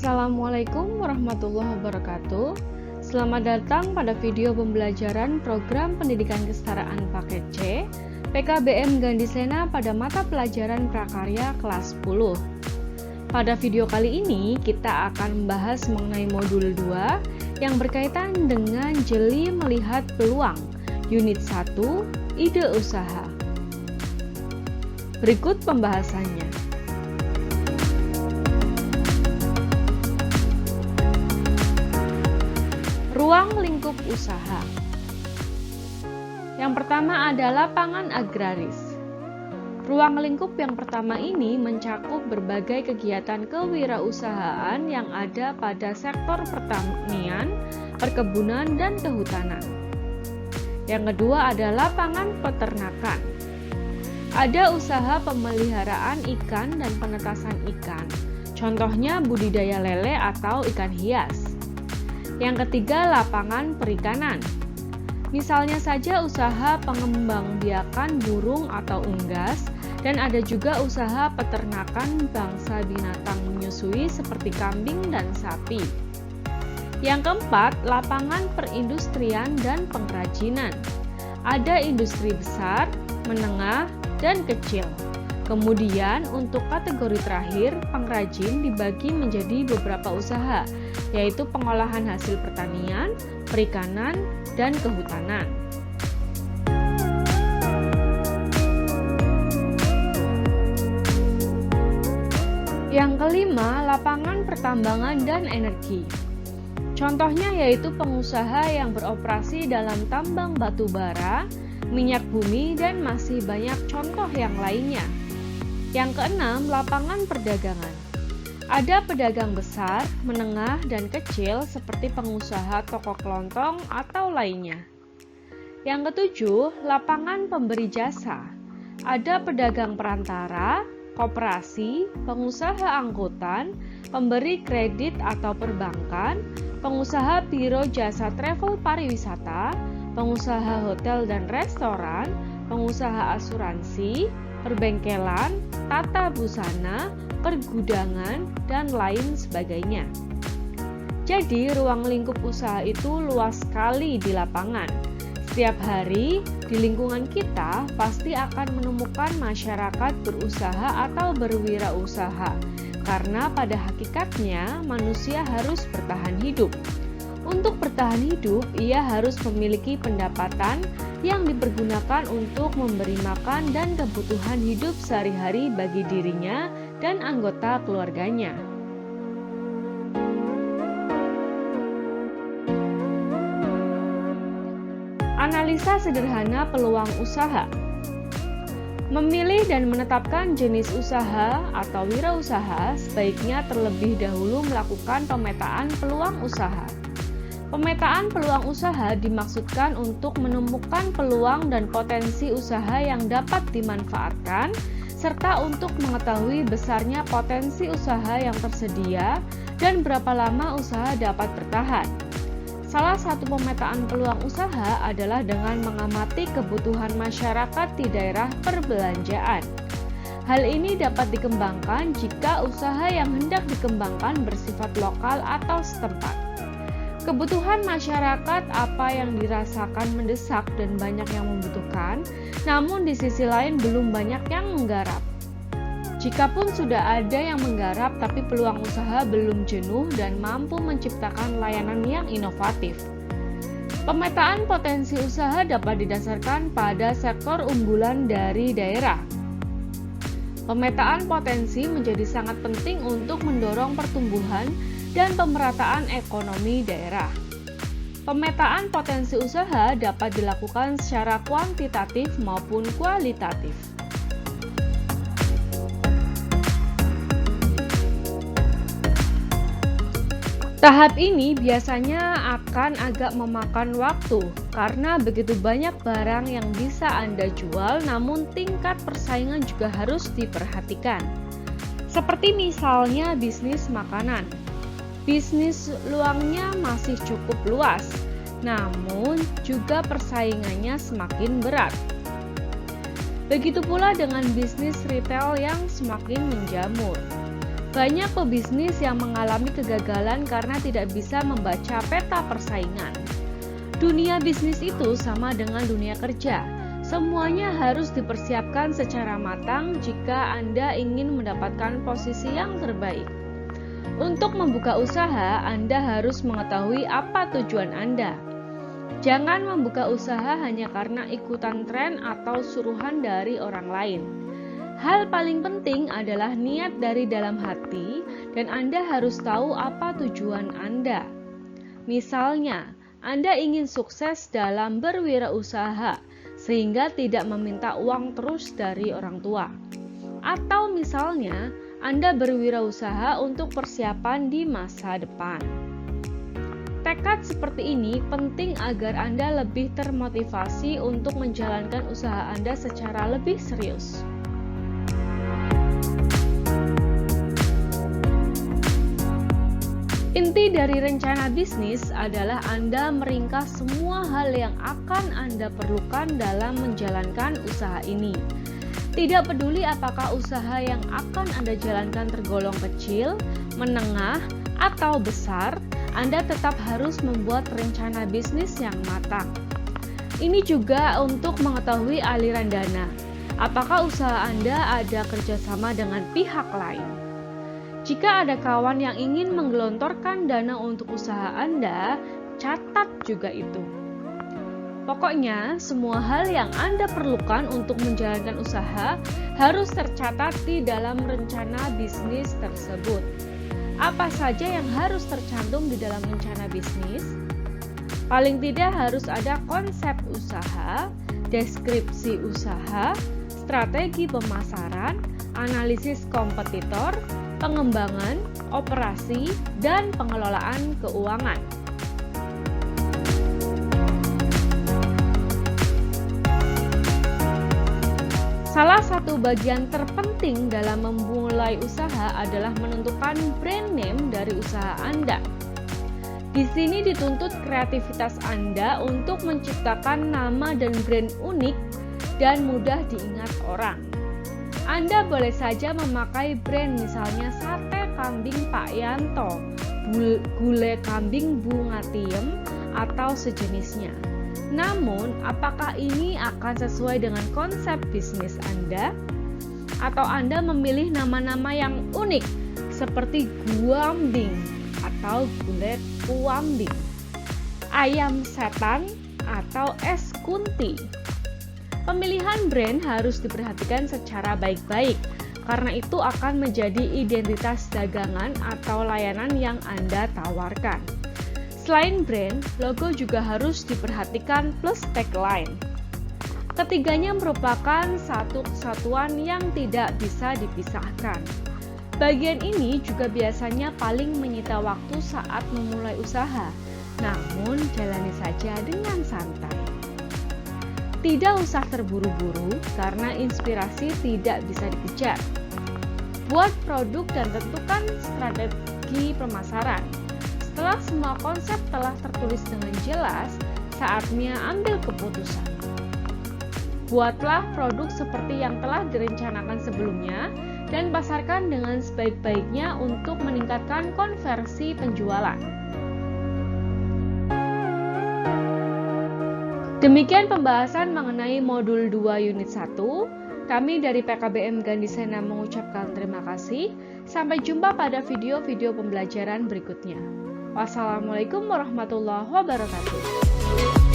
Assalamualaikum warahmatullahi wabarakatuh. Selamat datang pada video pembelajaran program pendidikan kesetaraan paket C PKBM Gandhisena pada mata pelajaran prakarya kelas 10. Pada video kali ini kita akan membahas mengenai modul 2 yang berkaitan dengan jeli melihat peluang unit 1 ide usaha. Berikut pembahasannya. Ruang lingkup usaha. Yang pertama adalah pangan agraris. Ruang lingkup yang pertama ini mencakup berbagai kegiatan kewirausahaan yang ada pada sektor pertanian, perkebunan, dan kehutanan. Yang kedua adalah pangan peternakan. Ada usaha pemeliharaan ikan dan penetasan ikan, contohnya budidaya lele atau ikan hias. Yang ketiga, lapangan perikanan. Misalnya saja usaha pengembangbiakan burung atau unggas, dan ada juga usaha peternakan bangsa binatang menyusui seperti kambing dan sapi. Yang keempat, lapangan perindustrian dan pengrajinan. Ada industri besar, menengah, dan kecil. Kemudian untuk kategori terakhir, pengrajin dibagi menjadi beberapa usaha, yaitu pengolahan hasil pertanian, perikanan, dan kehutanan. Yang kelima, lapangan pertambangan dan energi. Contohnya yaitu pengusaha yang beroperasi dalam tambang batu bara, minyak bumi, dan masih banyak contoh yang lainnya. Yang keenam, lapangan perdagangan. Ada pedagang besar, menengah, dan kecil seperti pengusaha toko kelontong atau lainnya. Yang ketujuh, lapangan pemberi jasa. Ada pedagang perantara, koperasi, pengusaha angkutan, pemberi kredit atau perbankan, pengusaha biro jasa travel pariwisata, pengusaha hotel dan restoran, pengusaha asuransi, perbengkelan, tata busana, pergudangan, dan lain sebagainya. Jadi, ruang lingkup usaha itu luas sekali di lapangan. Setiap hari, di lingkungan kita pasti akan menemukan masyarakat berusaha atau berwirausaha, karena pada hakikatnya manusia harus bertahan hidup. Untuk bertahan hidup, ia harus memiliki pendapatan yang dipergunakan untuk memberi makan dan kebutuhan hidup sehari-hari bagi dirinya dan anggota keluarganya. Analisa sederhana peluang usaha. Memilih dan menetapkan jenis usaha atau wirausaha sebaiknya terlebih dahulu melakukan pemetaan peluang usaha. Pemetaan peluang usaha dimaksudkan untuk menemukan peluang dan potensi usaha yang dapat dimanfaatkan, serta untuk mengetahui besarnya potensi usaha yang tersedia dan berapa lama usaha dapat bertahan. Salah satu pemetaan peluang usaha adalah dengan mengamati kebutuhan masyarakat di daerah perbelanjaan. Hal ini dapat dikembangkan jika usaha yang hendak dikembangkan bersifat lokal atau setempat. Kebutuhan masyarakat apa yang dirasakan mendesak dan banyak yang membutuhkan, namun di sisi lain belum banyak yang menggarap. Jikapun sudah ada yang menggarap tapi peluang usaha belum jenuh dan mampu menciptakan layanan yang inovatif. Pemetaan potensi usaha dapat didasarkan pada sektor unggulan dari daerah. Pemetaan potensi menjadi sangat penting untuk mendorong pertumbuhan dan pemerataan ekonomi daerah. Pemetaan potensi usaha dapat dilakukan secara kuantitatif maupun kualitatif. Tahap ini biasanya akan agak memakan waktu karena begitu banyak barang yang bisa Anda jual, namun tingkat persaingan juga harus diperhatikan. Seperti misalnya bisnis makanan. Bisnis luangnya masih cukup luas, namun juga persaingannya semakin berat. Begitu pula dengan bisnis retail yang semakin menjamur. Banyak pebisnis yang mengalami kegagalan karena tidak bisa membaca peta persaingan. Dunia bisnis itu sama dengan dunia kerja. Semuanya harus dipersiapkan secara matang jika Anda ingin mendapatkan posisi yang terbaik. Untuk membuka usaha, Anda harus mengetahui apa tujuan Anda. Jangan membuka usaha hanya karena ikutan tren atau suruhan dari orang lain. Hal paling penting adalah niat dari dalam hati, dan Anda harus tahu apa tujuan Anda. Misalnya, Anda ingin sukses dalam berwirausaha, sehingga tidak meminta uang terus dari orang tua. Atau misalnya, Anda berwirausaha untuk persiapan di masa depan. Tekad seperti ini penting agar Anda lebih termotivasi untuk menjalankan usaha Anda secara lebih serius. Inti dari rencana bisnis adalah Anda meringkas semua hal yang akan Anda perlukan dalam menjalankan usaha ini. Tidak peduli apakah usaha yang akan Anda jalankan tergolong kecil, menengah, atau besar, Anda tetap harus membuat rencana bisnis yang matang. Ini juga untuk mengetahui aliran dana. Apakah usaha Anda ada kerjasama dengan pihak lain? Jika ada kawan yang ingin menggelontorkan dana untuk usaha Anda, catat juga itu. Pokoknya, semua hal yang Anda perlukan untuk menjalankan usaha harus tercatat di dalam rencana bisnis tersebut. Apa saja yang harus tercantum di dalam rencana bisnis? Paling tidak harus ada konsep usaha, deskripsi usaha, strategi pemasaran, analisis kompetitor, pengembangan, operasi, dan pengelolaan keuangan. Salah satu bagian terpenting dalam memulai usaha adalah menentukan brand name dari usaha Anda. Di sini dituntut kreativitas Anda untuk menciptakan nama dan brand unik dan mudah diingat orang. Anda boleh saja memakai brand misalnya sate kambing Pak Yanto, gulai kambing Bu Ngatiem, atau sejenisnya. Namun, apakah ini akan sesuai dengan konsep bisnis Anda? Atau Anda memilih nama-nama yang unik seperti guambing atau gulai kuambing, ayam setan, atau es kunti? Pemilihan brand harus diperhatikan secara baik-baik, karena itu akan menjadi identitas dagangan atau layanan yang Anda tawarkan. Selain brand, logo juga harus diperhatikan plus tagline. Ketiganya merupakan satu kesatuan yang tidak bisa dipisahkan. Bagian ini juga biasanya paling menyita waktu saat memulai usaha, namun jalani saja dengan santai. Tidak usah terburu-buru karena inspirasi tidak bisa dikejar. Buat produk dan tentukan strategi pemasaran. Setelah semua konsep telah tertulis dengan jelas, saatnya ambil keputusan. Buatlah produk seperti yang telah direncanakan sebelumnya dan pasarkan dengan sebaik-baiknya untuk meningkatkan konversi penjualan. Demikian pembahasan mengenai modul 2 unit 1. Kami dari PKBM Gandhi Sena mengucapkan terima kasih. Sampai jumpa pada video-video pembelajaran berikutnya. Wassalamualaikum warahmatullahi wabarakatuh.